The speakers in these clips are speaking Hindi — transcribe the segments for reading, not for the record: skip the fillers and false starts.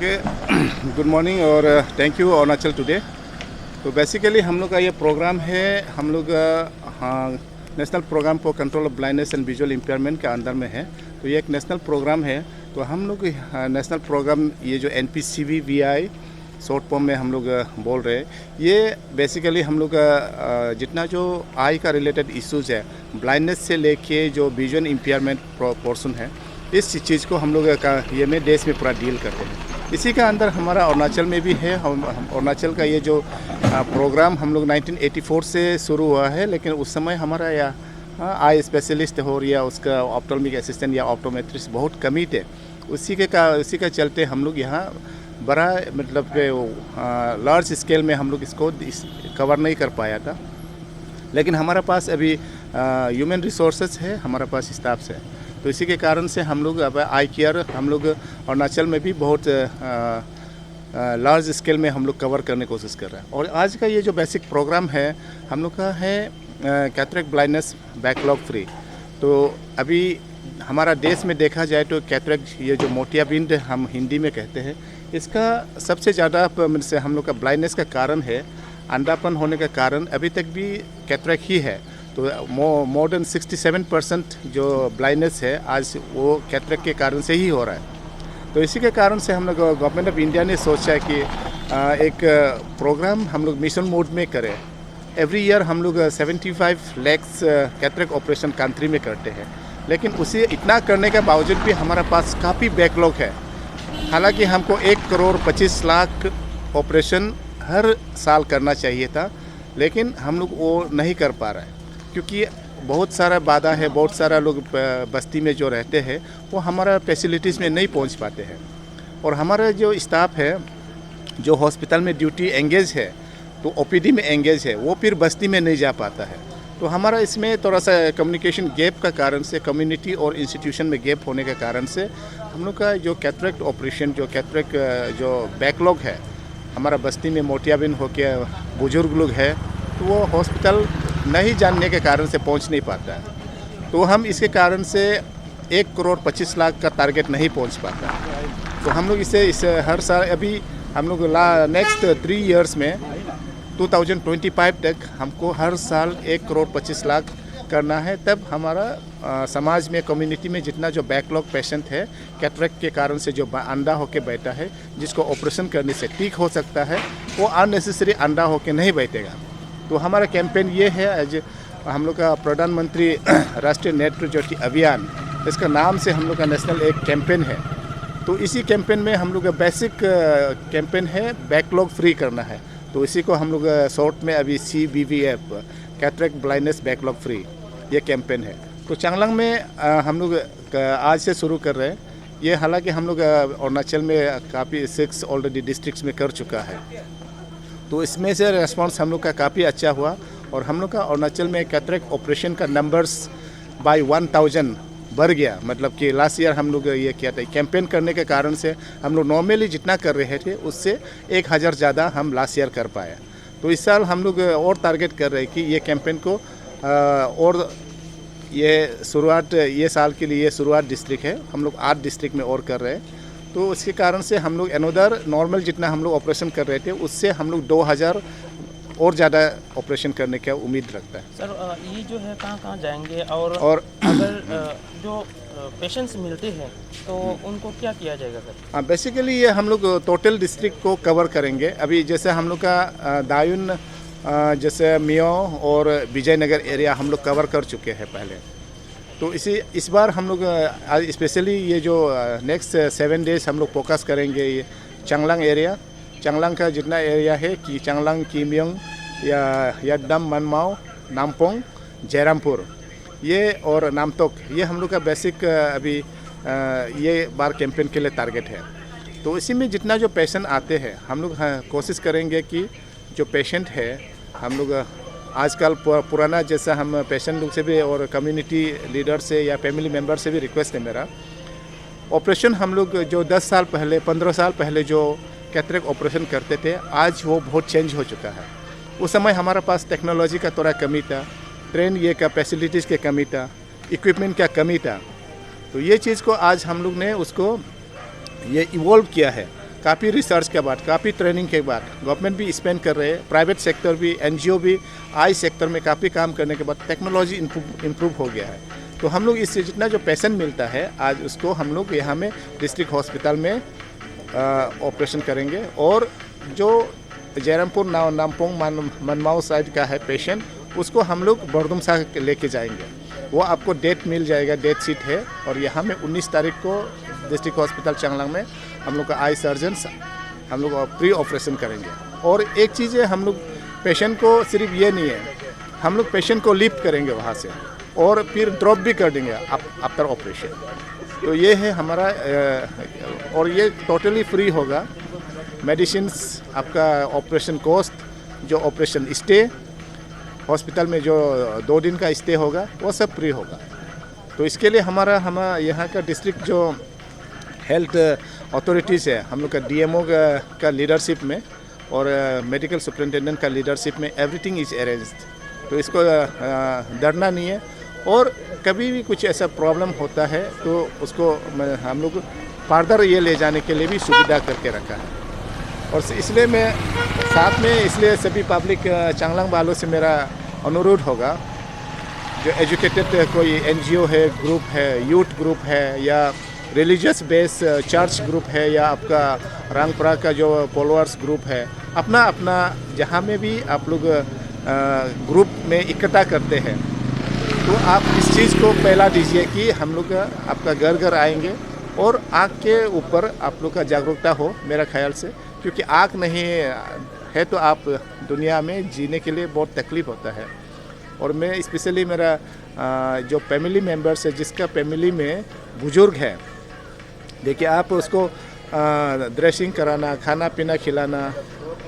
ओके गुड मॉर्निंग और थैंक यू अरुणाचल टुडे। तो बेसिकली हम लोग का ये प्रोग्राम है, हम लोग हाँ national programme for control of blindness and visual impairment के अंदर में है। तो ये एक नेशनल प्रोग्राम है। तो हम लोग नेशनल प्रोग्राम ये जो NPCVVI शॉर्ट फॉर्म में हम लोग बोल रहे हैं, ये बेसिकली हम लोग जितना जो आई का रिलेटेड इश्यूज़ है, ब्लाइंडनेस से लेके जो विजुअल इम्पेयरमेंट पोर्शन है, इस चीज़ को हम लोग ये में देश में पूरा डील करते हैं। इसी का अंदर हमारा अरुणाचल में भी है। हम अरुणाचल का ये जो प्रोग्राम हम लोग 1984 से शुरू हुआ है, लेकिन उस समय हमारा या आई स्पेशलिस्ट हो या उसका ऑप्टोमिक असिस्टेंट या ऑप्टोमेट्रिस्ट बहुत कमी थे। उसी के चलते हम लोग यहाँ बड़ा मतलब लार्ज स्केल में हम लोग इसको कवर नहीं कर पाया था। लेकिन हमारा पास अभी ह्यूमन रिसोर्सेज है, हमारा पास स्टाफ्स है। तो इसी के कारण से हम लोग अब आई केयर हम लोग अरुणाचल में भी बहुत लार्ज स्केल में हम लोग कवर करने की कोशिश कर रहे हैं। और आज का ये जो बेसिक प्रोग्राम है हम लोग का है कैटरेक्ट ब्लाइंडनेस बैकलॉग फ्री। तो अभी हमारा देश में देखा जाए तो कैटरेक्ट ये जो मोतियाबिंद हम हिंदी में कहते हैं, इसका सबसे ज़्यादा से हम लोग का ब्लाइंडनेस का कारण है, अंधापन होने का कारण अभी तक भी कैटरेक्ट ही है। तो मोर देन 67% जो ब्लाइंडनेस है आज वो कैटरेक्ट के कारण से ही हो रहा है। तो इसी के कारण से हम लोग गवर्नमेंट ऑफ इंडिया ने सोचा कि एक प्रोग्राम हम लोग मिशन मोड में करें। एवरी ईयर हम लोग 75 लाख कैटरेक्ट ऑपरेशन कंट्री में करते हैं, लेकिन उसे इतना करने के बावजूद भी हमारा पास काफ़ी बैकलॉग है। हालांकि हमको 1,25,00,000 ऑपरेशन हर साल करना चाहिए था, लेकिन हम लोग वो नहीं कर पा रहे हैं क्योंकि बहुत सारा बाधा है। बहुत सारा लोग बस्ती में जो रहते हैं वो हमारा फैसिलिटीज़ में नहीं पहुंच पाते हैं। और हमारा जो स्टाफ है जो हॉस्पिटल में ड्यूटी एंगेज है, तो OPD में एंगेज है, वो फिर बस्ती में नहीं जा पाता है। तो हमारा इसमें थोड़ा सा कम्युनिकेशन गैप का कारण से, कम्युनिटी और इंस्टीट्यूशन में गैप होने के कारण से हम लोग का जो कैटरेक्ट ऑपरेशन, जो कैटरेक्ट जो बैकलॉग है हमारा बस्ती में मोतियाबिंद हो के बुजुर्ग लोग है, तो वो हॉस्पिटल नहीं जानने के कारण से पहुंच नहीं पाता है। तो हम इसके कारण से 1,25,00,000 का टारगेट नहीं पहुंच पाता। तो हम लोग इसे हर साल अभी हम लोग नेक्स्ट 3 इयर्स में 2025 तक हमको हर साल 1,25,00,000 करना है। तब हमारा समाज में, कम्युनिटी में जितना जो बैकलॉग पेशेंट है कैटरेक्ट के कारण से जो अंधा होके बैठा है, जिसको ऑपरेशन करने से ठीक हो सकता है, वो अननेसेसरी अंधा होके नहीं बैठेगा। तो हमारा कैंपेन ये है, आज हम लोग का प्रधानमंत्री राष्ट्रीय नेत्र ज्योति अभियान, इसका नाम से हम लोग का नेशनल एक कैंपेन है। तो इसी कैंपेन में हम लोग का बेसिक कैंपेन है बैकलॉग फ्री करना है। तो इसी को हम लोग शॉर्ट में अभी CBVF cataract blindness backlog free ये कैंपेन है। तो चांगलांग में हम लोग आज से शुरू कर रहे हैं ये। हालांकि हम लोग अरुणाचल में काफ़ी 6 ऑलरेडी डिस्ट्रिक्ट्स में कर चुका है। तो इसमें से रेस्पॉन्स हम लोग का काफ़ी अच्छा हुआ। और हम लोग का अरुणाचल में कैटरेक्ट ऑपरेशन का नंबर्स बाय 1000 बढ़ गया। मतलब कि लास्ट ईयर हम लोग ये किया था, कैंपेन करने के कारण से हम लोग नॉर्मली जितना कर रहे थे उससे 1000 ज़्यादा हम लास्ट ईयर कर पाए। तो इस साल हम लोग और टारगेट कर रहे हैं कि ये कैंपेन को और ये साल के लिए शुरुआत डिस्ट्रिक्ट है, हम लोग 8 डिस्ट्रिक्ट में और कर रहे हैं। तो उसके कारण से हम लोग अनदर नॉर्मल जितना हम लोग ऑपरेशन कर रहे थे उससे हम लोग 2000 और ज़्यादा ऑपरेशन करने का उम्मीद रखता है। सर ये जो है कहाँ जाएंगे और अगर जो पेशेंट्स मिलते हैं तो उनको क्या किया जाएगा सर? हाँ, बेसिकली ये हम लोग टोटल डिस्ट्रिक्ट को कवर करेंगे। अभी जैसे हम लोग का दायून, जैसे मियो और विजयनगर एरिया हम लोग कवर कर चुके हैं पहले। तो इस बार हम लोग स्पेशली ये जो नेक्स्ट 7 डेज हम लोग फोकस करेंगे ये चांगलांग एरिया, चांगलांग का जितना एरिया है कि चांगलांग, कीमियोंग या यद्दम, मनमाओ, नामपोंग, जयरामपुर ये और नामतोक, ये हम लोग का बेसिक अभी ये बार कैंपेन के लिए टारगेट है। तो इसी में जितना जो पेशेंट आते हैं हम लोग कोशिश करेंगे कि जो पेशेंट है हम लोग आजकल पुराना जैसा हम पेशेंट लोग से भी और कम्युनिटी लीडर से या फैमिली मेम्बर से भी रिक्वेस्ट है मेरा, ऑपरेशन हम लोग जो 10 साल पहले, 15 साल पहले जो कैटरेक्ट ऑपरेशन करते थे, आज वो बहुत चेंज हो चुका है। उस समय हमारा पास टेक्नोलॉजी का थोड़ा कमी था, ट्रेन ये का फैसिलिटीज़ की कमी था, इक्विपमेंट का कमी था। तो ये चीज़ को आज हम लोग ने उसको ये इवॉल्व किया है। काफ़ी रिसर्च के बाद, काफ़ी ट्रेनिंग के बाद गवर्नमेंट भी स्पेंड कर रहे हैं, प्राइवेट सेक्टर भी, एनजीओ भी आई सेक्टर में काफ़ी काम करने के बाद टेक्नोलॉजी इम्प्रूव हो गया है। तो हम लोग इससे जितना जो पैसेंट मिलता है आज उसको हम लोग यहाँ में डिस्ट्रिक्ट हॉस्पिटल में ऑपरेशन करेंगे। और जो जयरामपुर नामपोंग मनमाओ साइड का है पेशेंट, उसको हम लोग बरदुमसा लेके जाएंगे। वो आपको डेट मिल जाएगा, डेट शीट है। और यहाँ में 19 तारीख को डिस्ट्रिक्ट हॉस्पिटल चांगलांग में हम लोग का आई सर्जन्स हम लोग प्री ऑपरेशन करेंगे। और एक चीज़ है, हम लोग पेशेंट को सिर्फ ये नहीं है, हम लोग पेशेंट को लिफ्ट करेंगे वहाँ से और फिर ड्रॉप भी कर देंगे आफ्टर ऑपरेशन। तो ये है हमारा और ये टोटली फ्री होगा। मेडिसिन्स, आपका ऑपरेशन कॉस्ट, जो ऑपरेशन स्टे हॉस्पिटल में जो 2 दिन का स्टे होगा वो सब फ्री होगा। तो इसके लिए हम यहाँ का डिस्ट्रिक्ट जो हेल्थ अथॉरिटीज़ है, हम लोग का डीएमओ का लीडरशिप में और मेडिकल सुपरिटेंडेंट का लीडरशिप में एवरीथिंग इज अरेंज्ड। तो इसको डरना नहीं है। और कभी भी कुछ ऐसा प्रॉब्लम होता है तो उसको हम लोग फर्दर ये ले जाने के लिए भी सुविधा करके रखा है। और इसलिए मैं साथ में इसलिए सभी पब्लिक चांगलांग वालों से मेरा अनुरोध होगा, जो एजुकेटेड कोई एनजीओ है, ग्रुप है, यूथ ग्रुप है या रिलीजियस बेस चर्च ग्रुप है या आपका रांगपरा का जो फॉलोअर्स ग्रुप है, अपना अपना जहाँ में भी आप लोग ग्रुप में इकट्ठा करते हैं तो आप इस चीज़ को फैला दीजिए कि हम लोग आपका घर घर आएंगे और आँख के ऊपर आप लोग का जागरूकता हो, मेरा ख्याल से। क्योंकि आँख नहीं है तो आप दुनिया में जीने के लिए बहुत तकलीफ़ होता है। और मैं स्पेशली मेरा जो फैमिली मेम्बर्स है, जिसका फैमिली में बुजुर्ग है, देखिए आप उसको ड्रेसिंग कराना, खाना पीना खिलाना,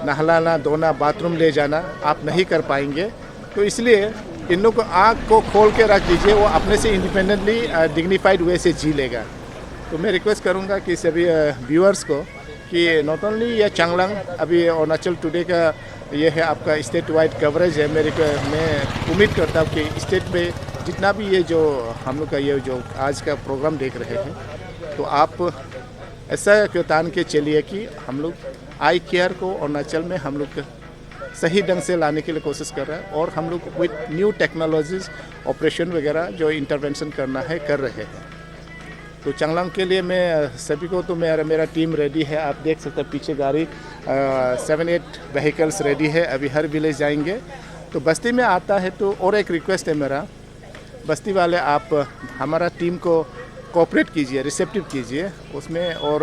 नहलाना धोना, बाथरूम ले जाना आप नहीं कर पाएंगे। तो इसलिए इन लोग को आँख को खोल के रख दीजिए, वो अपने से इंडिपेंडेंटली डिग्निफाइड वे से जी लेगा। तो मैं रिक्वेस्ट करूँगा कि सभी व्यूअर्स को कि नॉट ओनली ये चांगलांग, अभी अरुणाचल टुडे का ये है आपका स्टेट वाइड कवरेज है। मैं उम्मीद करता हूँ कि स्टेट में जितना भी ये जो हम लोग का ये जो आज का प्रोग्राम देख रहे हैं, तो आप ऐसा क्यों तान के चलिए कि हम लोग आई केयर को अरुणाचल में हम लोग सही ढंग से लाने के लिए कोशिश कर रहे हैं। और हम लोग विद न्यू टेक्नोलॉजीज ऑपरेशन वगैरह जो इंटरवेंशन करना है कर रहे हैं। तो चांगलांग के लिए मैं सभी को, तो मेरा टीम रेडी है। आप देख सकते हैं पीछे गाड़ी 7-8 व्हीकल्स रेडी है। अभी हर विलेज जाएंगे। तो बस्ती में आता है तो और एक रिक्वेस्ट है मेरा, बस्ती वाले आप हमारा टीम को कोऑपरेट कीजिए, रिसेप्टिव कीजिए उसमें। और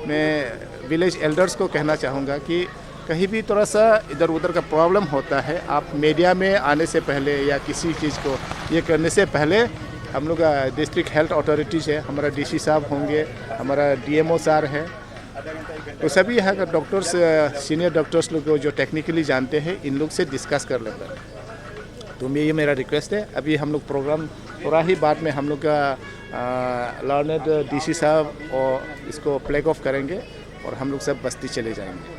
मैं विलेज एल्डर्स को कहना चाहूँगा कि कहीं भी थोड़ा सा इधर उधर का प्रॉब्लम होता है, आप मीडिया में आने से पहले या किसी चीज़ को ये करने से पहले हम लोग डिस्ट्रिक्ट हेल्थ अथॉरिटीज़ है, हमारा डीसी साहब होंगे, हमारा डीएमओ सर है, तो सभी यहाँ का डॉक्टर्स, सीनियर डॉक्टर्स लोग जो टेक्निकली जानते हैं, इन लोग से डिस्कस कर लेते हैं। तो ये मेरा रिक्वेस्ट है। अभी हम लोग प्रोग्राम थोड़ा ही बाद में हम लोग का लर्नड डीसी साहब और इसको फ्लैग ऑफ करेंगे और हम लोग सब बस्ती चले जाएंगे।